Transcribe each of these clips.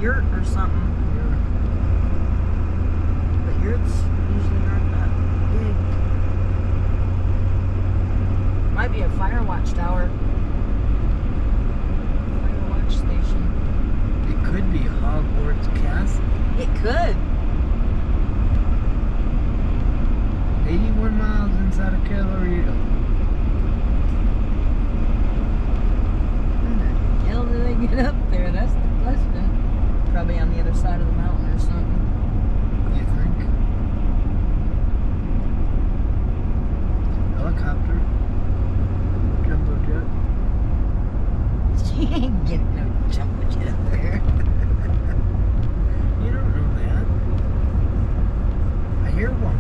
yurt or something. Yeah. But yurts usually aren't that big. Might be a fire watch tower. Fire watch station. It could be Hogwarts Castle. It could. 81 miles inside of Colorado. How the hell do they get up there? That's the question. Probably on the other side of the mountain or something. You think? Helicopter? Jumbo jet? She ain't getting no jumbo jet up there. You don't know that. I hear one.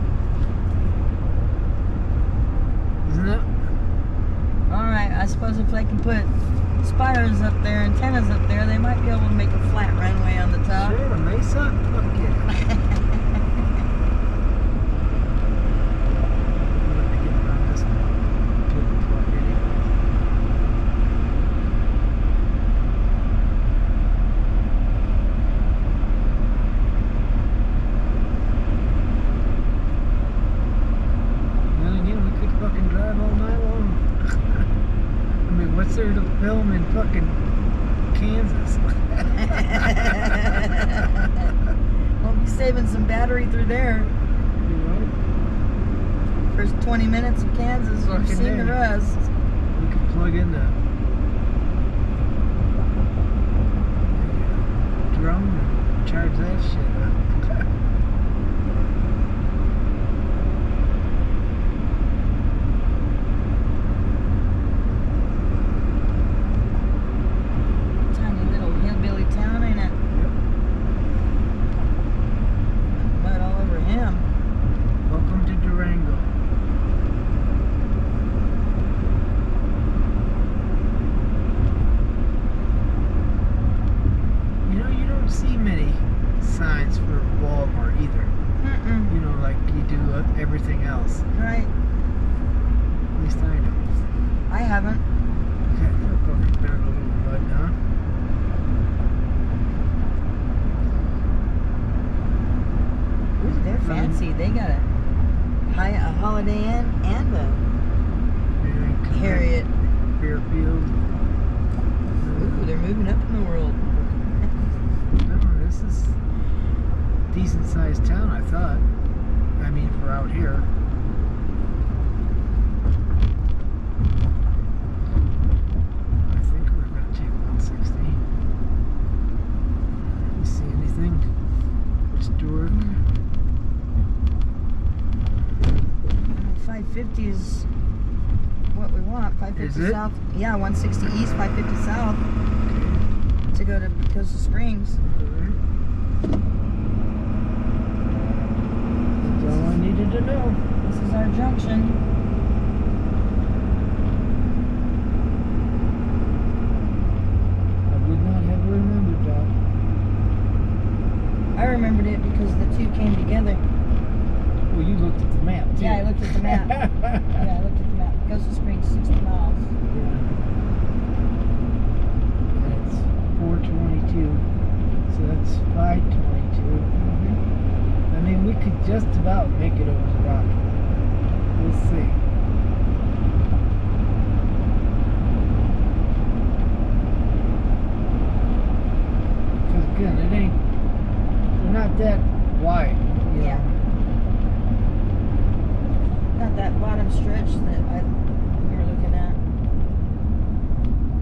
Isn't it? Alright, I suppose if they can put spires up there, antennas up there, they might be able to make a flat runway on the top. Sure, a Mesa? Fuck yeah. What's there to film in fucking Kansas? We'll be saving some battery through there. You know? First 20 minutes of Kansas, we've seen the rest. We could plug in the drone and charge that shit up. Welcome to Durango. You know, you don't see many signs for Walmart either. Mm-mm. You know, like you do everything else. Right. At least I know. I haven't. Okay, we're going down a little mud now. Ooh, they're fancy. They got a Holiday Inn and a Harriet. Fairfield. Ooh, they're moving up in the world. No, this is a decent sized town, I thought. I mean, for out here. I think we're going to take 160. You see anything? Historic? 550 is what we want. 550 Is it? south. Yeah, 160 east, 550 south to go to Coastal Springs. Alright. That's all I needed to know. This is our junction. I would not have remembered that. I remembered it because the two came together. Well, you looked at the map, too. Yeah, I looked at the map. Yeah, I looked at the map. Coastal Springs, 60 miles. And it's 422, so that's 522. I mean, we could just about make it over the Rocky. We'll see. Because again, they're not that wide. You Yeah. know? Not that bottom stretch that we were looking at.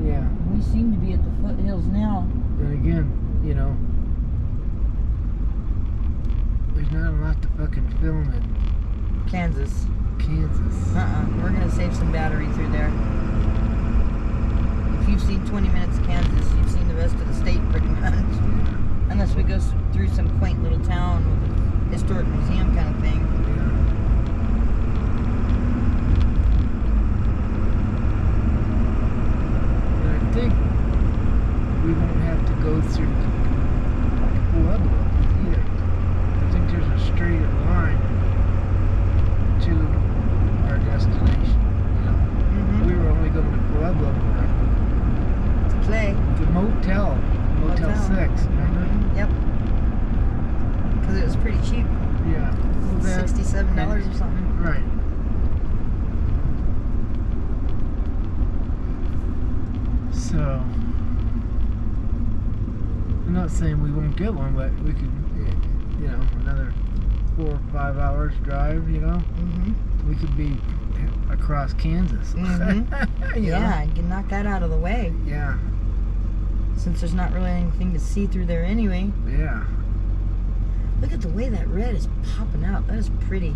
Yeah. We seem to be at the foothills now. Then again, you know, there's not a lot to fucking film in Kansas. Kansas. We're going to save some battery through there. If you've seen 20 minutes of Kansas, you've seen the rest of the state pretty much. Unless we go through some quaint little town with a historic museum kind of thing. And I think we won't have to go through Pueblo either. I think there's a straighter line to our destination. You know, we were only going to Pueblo for To play. the Motel 6, remember? $7 or something. Right. So, I'm not saying we won't get one, but we could, you know, another 4 or 5 hours drive, you know? Mm-hmm. We could be across Kansas. Mm-hmm. Yeah, you can knock that out of the way. Yeah. Since there's not really anything to see through there anyway. Yeah. Look at the way that red is popping out. That is pretty.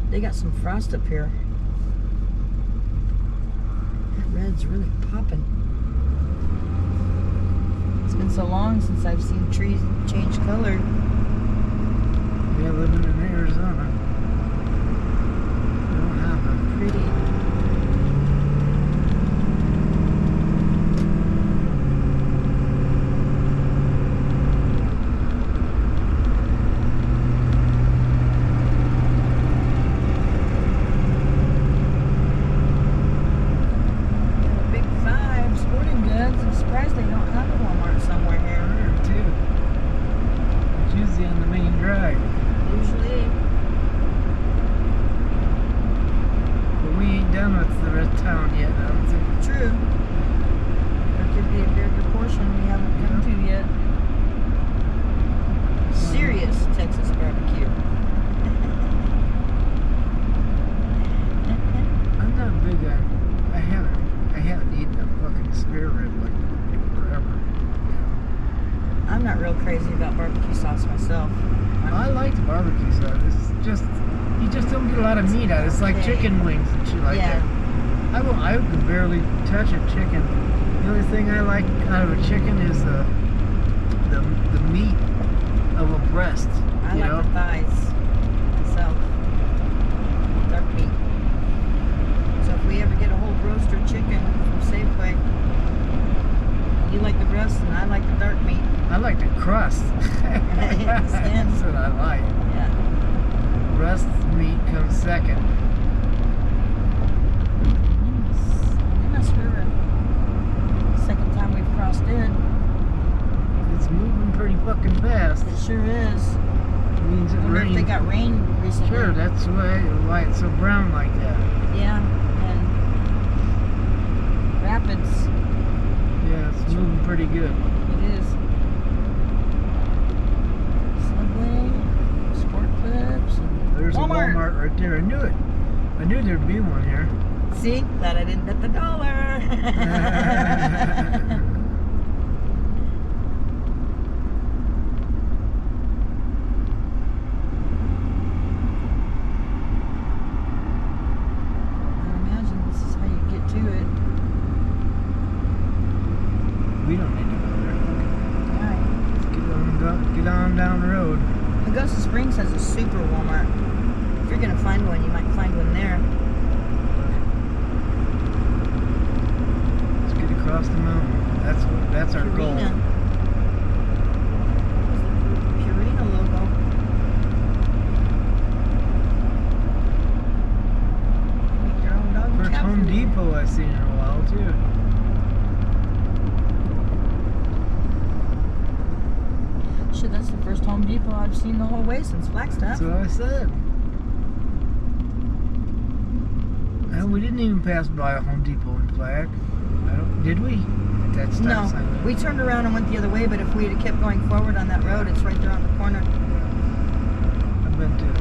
They got some frost up here. That red's really popping. It's been so long since I've seen trees change color. Yeah, living in Arizona. Don't have them. Pretty. I'm not real crazy about barbecue sauce myself. I like the barbecue sauce. It's just, you just don't get a lot of meat out of it. It's like chicken wings and shit like that. I could barely touch a chicken. The only thing I like out of a chicken is the meat of a breast. I like the thighs myself. Dark meat. So if we ever get a whole roaster chicken from Safeway, you like the breast and I like the dark meat. I like the crust. That's what I like. Yeah. Breast meat comes second. Yes, River. Second time we've crossed it. It's moving pretty fucking fast. It sure is. It means it wonder if they got rain recently. Sure, that's why it's so brown like that. Yeah, and rapids. Yeah, it's moving pretty good. It is. Subway, Sport Clips, and there's Walmart. a Walmart right there. I knew it. I knew there'd be one here. See? Glad I didn't bet the dollar. I imagine this is how you get to it. We don't need to go there. Alright. Let's get on down the road. Augusta Springs has a super Walmart. If you're gonna find one, you might find one there. Let's get across the mountain. That's our goal. Purina logo. Make your own dog First Home Depot I've seen in a while too. Shit, that's the first Home Depot I've seen the whole way since Flagstaff. That's what I said. And we didn't even pass by a Home Depot in Flag. Did we? At that stop No, sign. we turned around and went the other way, but if we had kept going forward on that road, it's right there on the corner. I've been to it.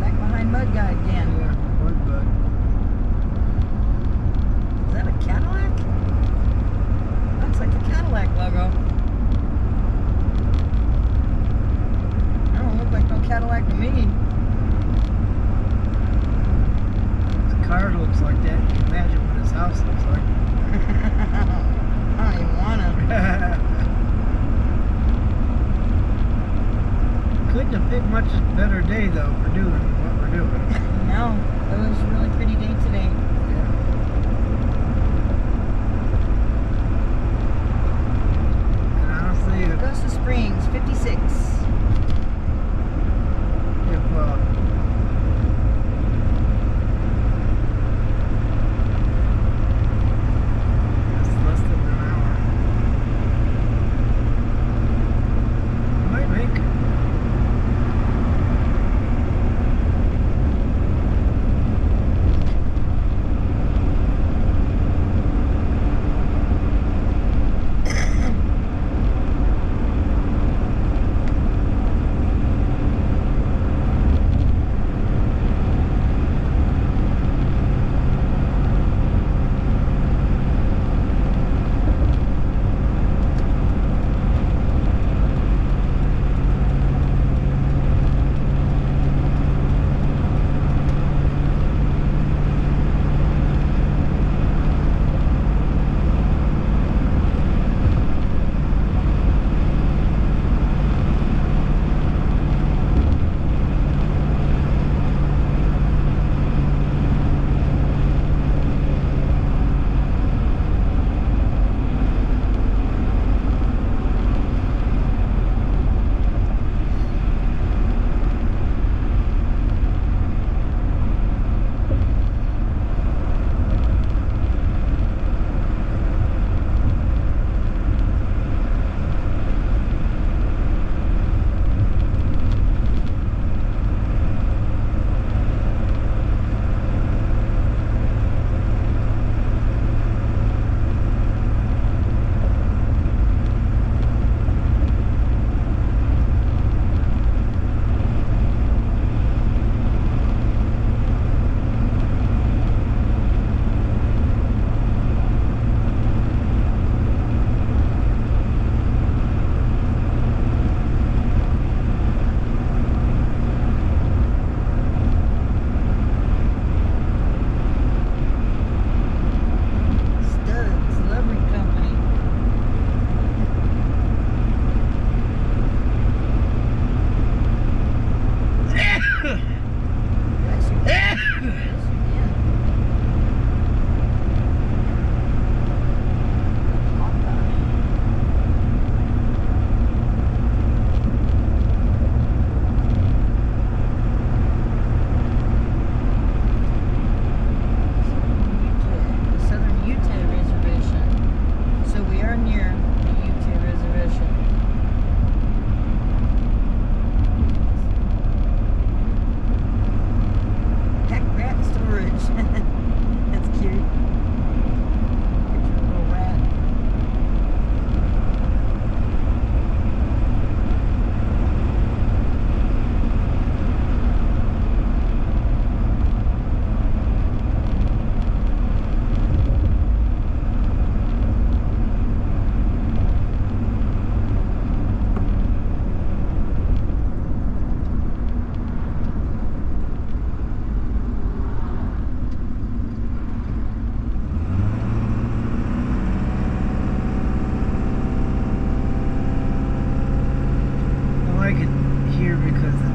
Back behind Mud Guy again. Yeah, what bud? Is that a Cadillac? Looks like the Cadillac logo. That don't look like no Cadillac to me. His car looks like that. You can imagine what his house looks like. I don't even want to. Couldn't have picked much better day though for doing what we're doing. No, it was a really pretty day today. Yeah. And honestly, Augusta Springs, 56.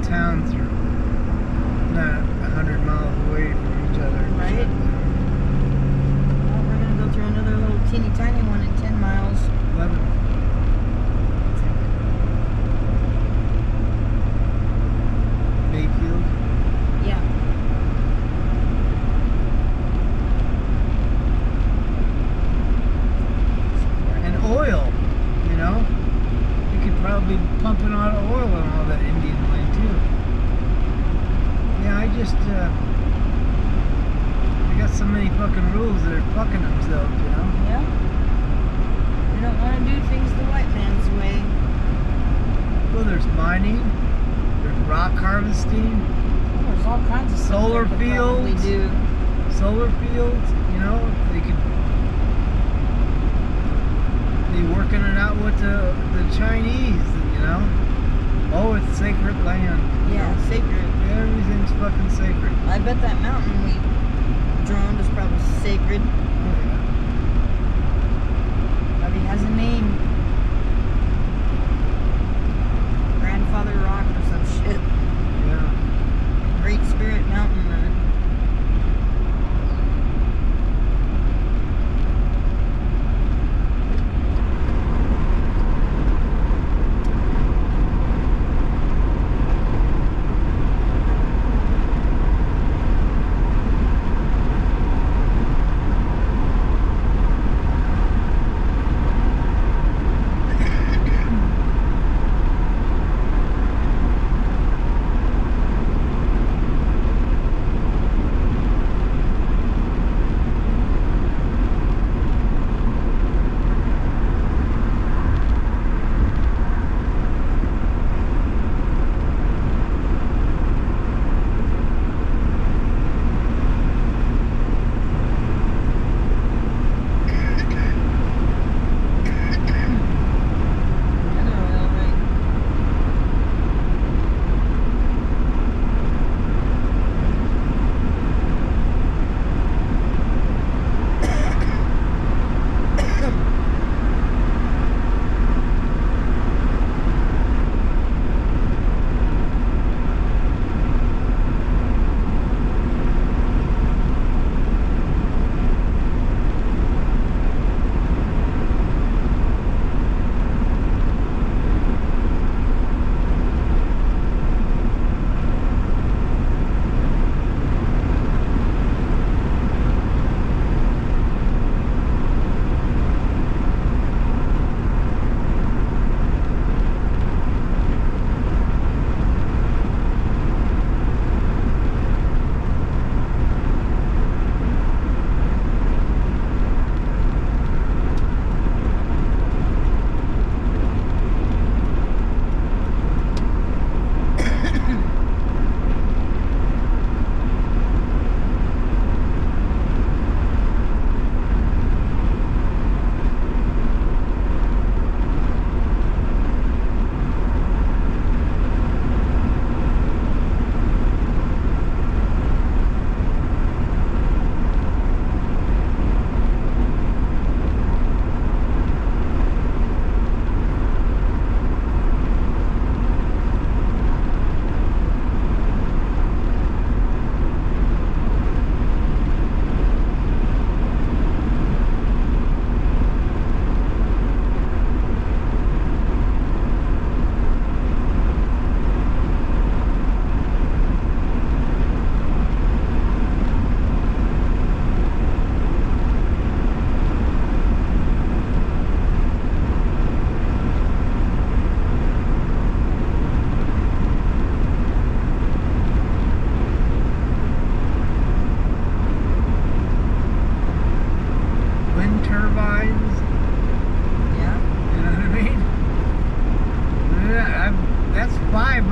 towns are not 100 miles away from each other. Right. Well, we're gonna go through another little teeny tiny one in 10 miles. 11. Mayfield. Yeah. And oil, you know? You could probably be pumping out oil on all that Indian land too. Yeah, I got so many fucking rules that are fucking themselves, you know? Yeah. We don't want to do things the white man's way. Well, there's mining, there's rock harvesting, Well, there's all kinds of stuff Solar they could probably fields. do. solar fields, you know? They could be working it out with the Chinese, you know? Oh, it's sacred land. you Yeah, know? sacred. Everything's fucking sacred. I bet that mountain we droned is probably sacred. Oh, yeah. Probably has a name. Grandfather Rock or some shit. Yeah. Great Spirit Mountain.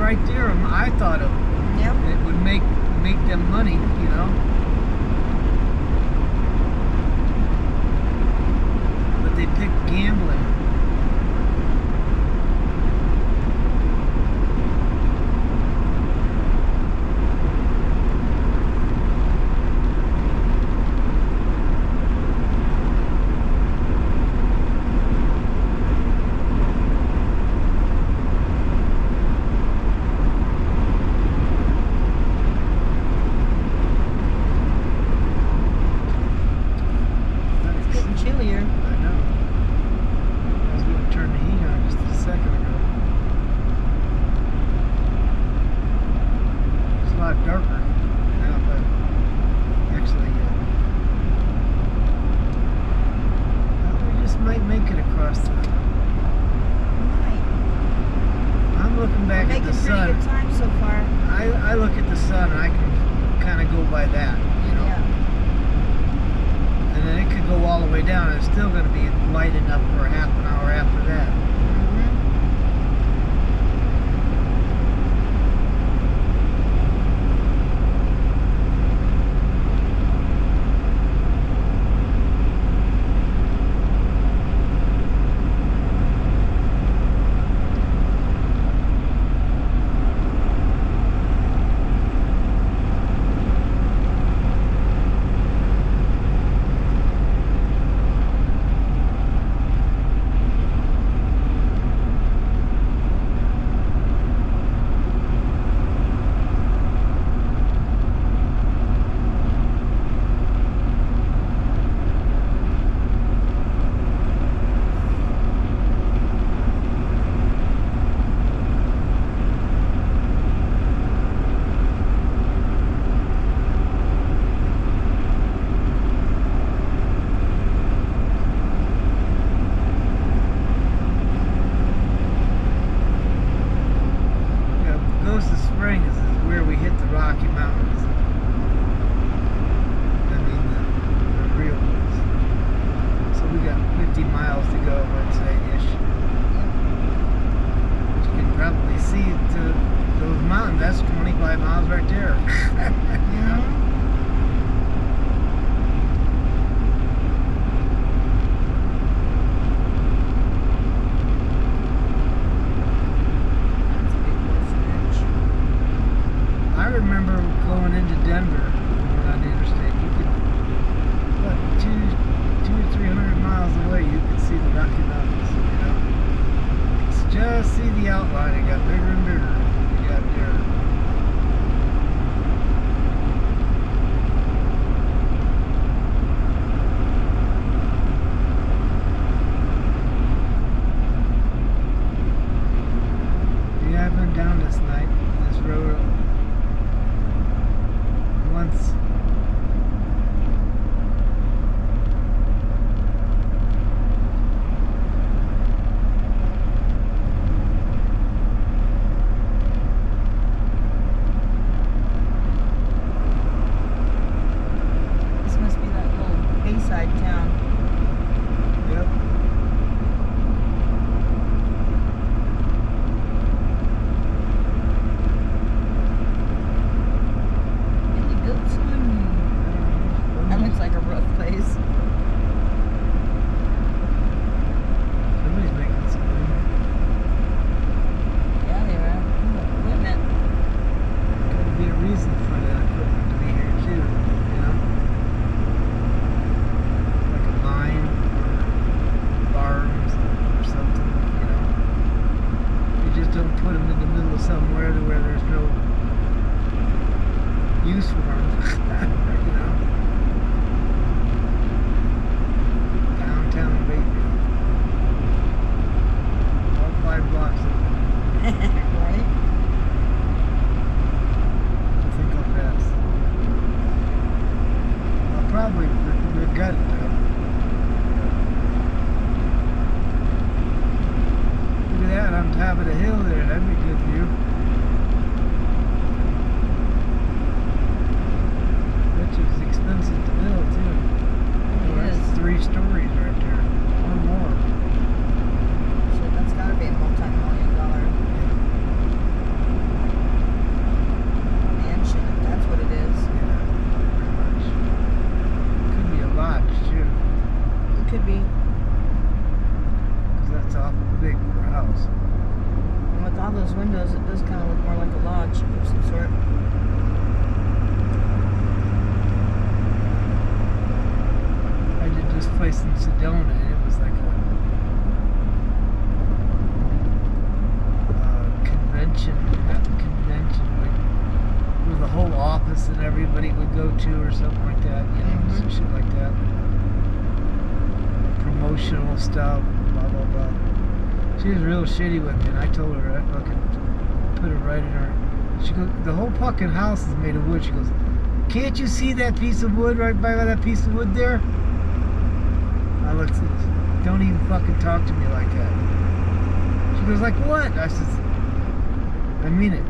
right there I thought of. Yep. It would make them money, you know. But they picked gambling. look making at the pretty sun. good time so far. I look at the sun and I can kind of go by that, you know. Yeah. And then it could go all the way down and it's still going to be light enough for a half an hour after that. Springs is where we hit the Rocky Mountains. I mean the real ones. So we got 50 miles to go, let's say, ish. You can probably see to those mountains. That's 25 miles right there. Yeah. I remember going into Denver on the interstate. You could, what, 200 or 300 miles away, you could see the Rocky Mountains. You know, it's just see the outline. It got bigger and bigger. You got there. Yeah, I've been down this night, this road. Once. This must be that little bayside town. Yep. That looks like a rough place. Somebody's making something. Yeah, they are. Equipment. Could be a reason for that equipment to be here too, you know? Like a mine or farms or something, you know? You just don't put them in the middle of somewhere to where there's no use for them, you know? Downtown Bayfield. All 5 blocks of it. Right? I think I'll pass. I'll probably regret it though. Look at that on top of the hill there. That'd be a good view. Bet you it's expensive to build too. Well, that's 3 stories right there. Or more. Shit, that's gotta be a multi-million-dollar mansion if that's what it is. Yeah, pretty much. Could be a lodge too. It could be. Because that's awful big for a house. And with all those windows, it does kind of look more like a lodge of some sort. I did this place in Sedona and it was like a convention, not convention, like where the whole office and everybody would go to or something like that, you know, some shit like that. Promotional stuff, blah, blah, blah. She was real shitty with me and I told her I fucking put it right in her. She goes, the whole fucking house is made of wood. She goes, can't you see that piece of wood right by that piece of wood there? I looked at her, don't even fucking talk to me like that. She goes like, what? I said, I mean it.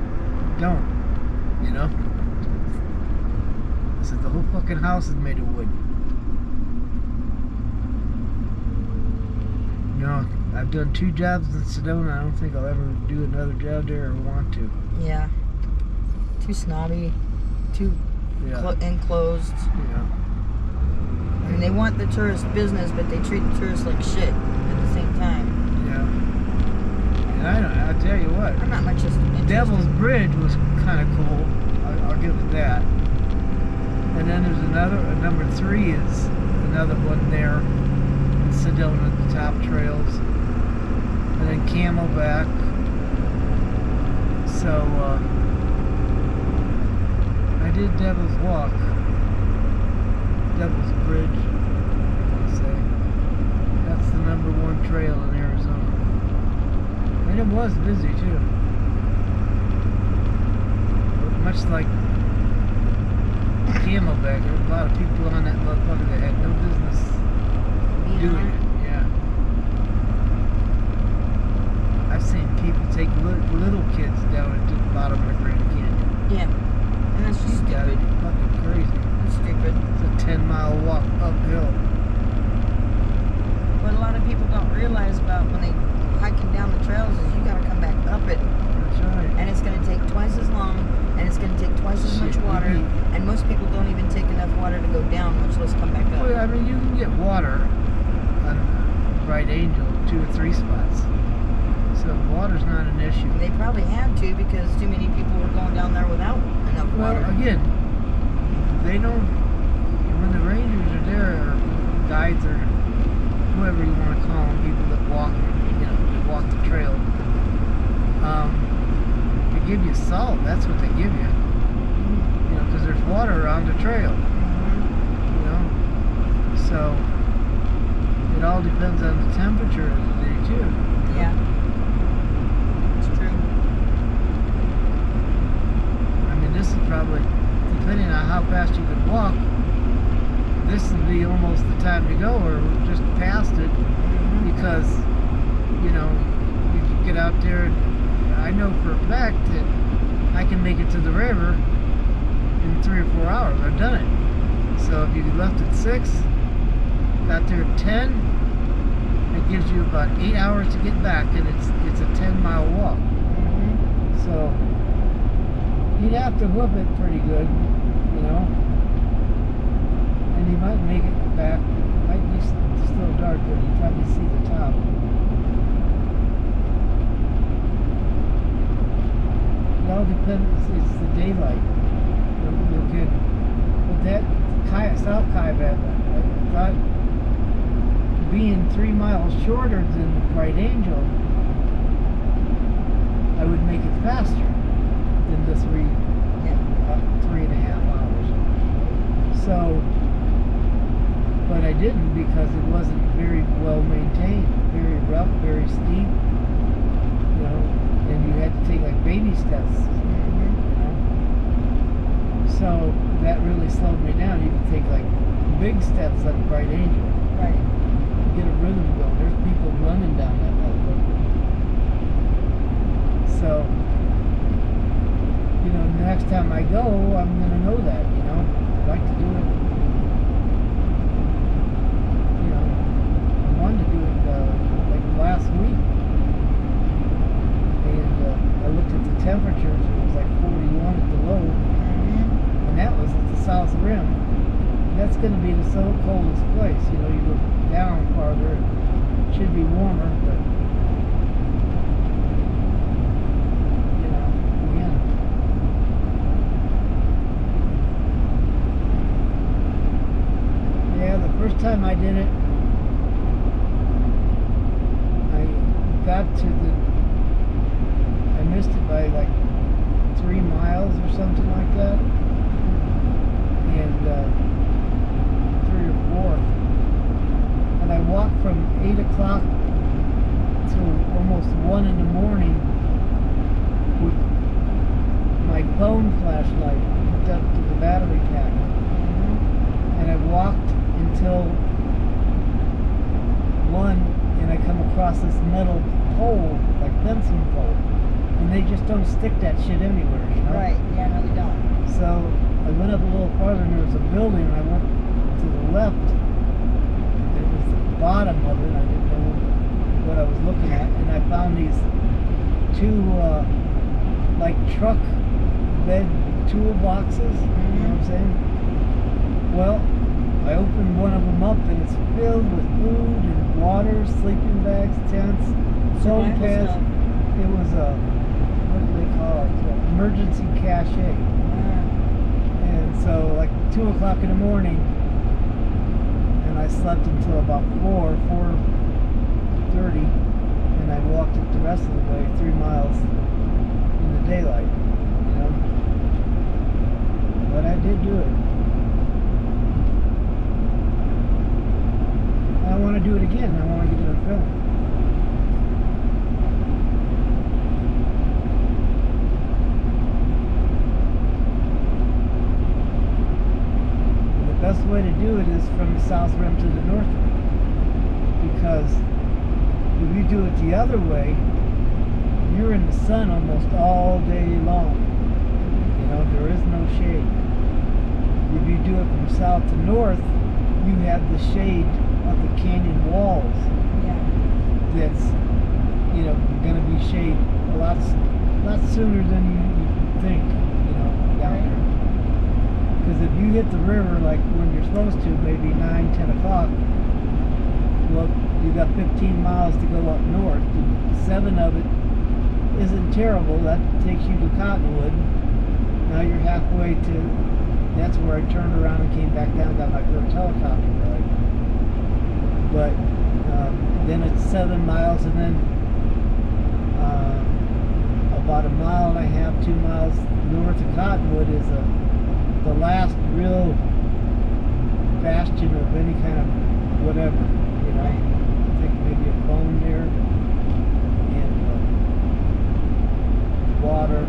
Don't. You know? I said the whole fucking house is made of wood. No, I've done 2 jobs in Sedona. I don't think I'll ever do another job there or want to. Yeah. Too snobby. Too enclosed. Yeah. I mean, they want the tourist business, but they treat the tourists like shit at the same time. Yeah. And I'll tell you what. I'm not much interested. Devil's Bridge was kind of cool. I'll give it that. And then there's another, number 3 is another one there in Sedona, the top trails. And then Camelback. So, I did Devil's Walk. Devil's Bridge, I want to say. That's the number 1 trail in Arizona. And it was busy too. But much like Camelback, there were a lot of people on that motherfucker that had no business doing it. Yeah. I've seen people take little kids down into the bottom of the Grand Canyon. Yeah. And that's just stupid. Fucking crazy. That's stupid. It's a 10-mile walk uphill. What a lot of people don't realize about when they hiking down the trails is you gotta come back up it. That's right. And it's gonna take twice as long, and it's gonna take twice as much water, and most people don't even take enough water to go down, much less come back up. Well, I mean, you can get water on Bright Angel, 2 or 3 spots. So water's not an issue. And they probably had to because too many people were going down there without enough water. Well, again, they don't, when the rangers are there, or guides, or whoever you want to call them, people that walk, that walk the trail, they give you salt. That's what they give you. Because there's water around the trail. So it all depends on the temperature of the day too. Yeah. It's true. I mean, this is probably, depending on how fast you can walk, this would be almost the time to go, or just past it, because, you can get out there, and I know for a fact that I can make it to the river in 3 or 4 hours. I've done it. So if you left at 6, got there at 10, it gives you about 8 hours to get back, and it's a 10-mile walk. So you'd have to whoop it pretty good, and you might make it back. It might be still dark, but you probably see the top. It all depends. It's the daylight. You'll get. But that South Kayaback, I thought, being 3 miles shorter than Bright Angel, I would make it faster than the 3.5 hours. So, but I didn't, because it wasn't very well maintained, very rough, very steep, and you had to take like baby steps, So that really slowed me down. You could take like big steps like Bright Angel. Right. Get a rhythm going. There's people running down that motherfucker. So, next time I go, I'm gonna know that, I'd like to do it. I wanted to do it like last week. And I looked at the temperatures, it was like 41 at the low. And that was at the south rim. That's going to be the coldest place. You go down farther, it should be warmer, but again. Yeah, the first time I did it, I missed it by like 3 miles or something like that. And 3 or 4, and I walked from 8 o'clock to almost 1 in the morning with my phone flashlight hooked up to the battery pack, and I walked until 1, and I come across this metal pole, like fencing pole, and they just don't stick that shit anywhere, you know? Right. Yeah, no, they don't. So I went up a little farther and there was a building and I went to the left and it was the bottom of it. I didn't know what I was looking at, and I found these two like truck bed toolboxes, you know what I'm saying? Well, I opened one of them up and it's filled with food and water, sleeping bags, tents, phone Survival pads. stuff. It was a, what do they call it? Emergency cache. And so like 2 o'clock in the morning, and I slept until about 4:30, and I walked it the rest of the way, 3 miles in the daylight, you know? But I did do it. I want to do it again. I want to get it on film. The best way to do it is from the south rim to the north rim, because if you do it the other way, you're in the sun almost all day long. You know, there is no shade. If you do it from south to north, you have the shade of the canyon walls. Yeah. That's, you know, going to be shade a lot sooner than you think, you know, down Right. there. Because if you hit the river like when you're supposed to, maybe 9, 10 o'clock, well, you got 15 miles to go up north. 7 of it isn't terrible. That takes you to Cottonwood. Now you're halfway to, that's where I turned around and came back down and got my first helicopter ride. But then it's 7 miles, and then about 1.5 miles, 2 miles north of Cottonwood is the last real bastion of any kind of whatever, you know. I think maybe a bone there, and water. I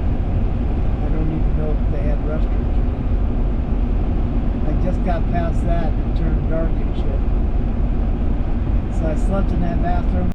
don't even know if they had restaurants. I just got past that and it turned dark and shit. So I slept in that bathroom.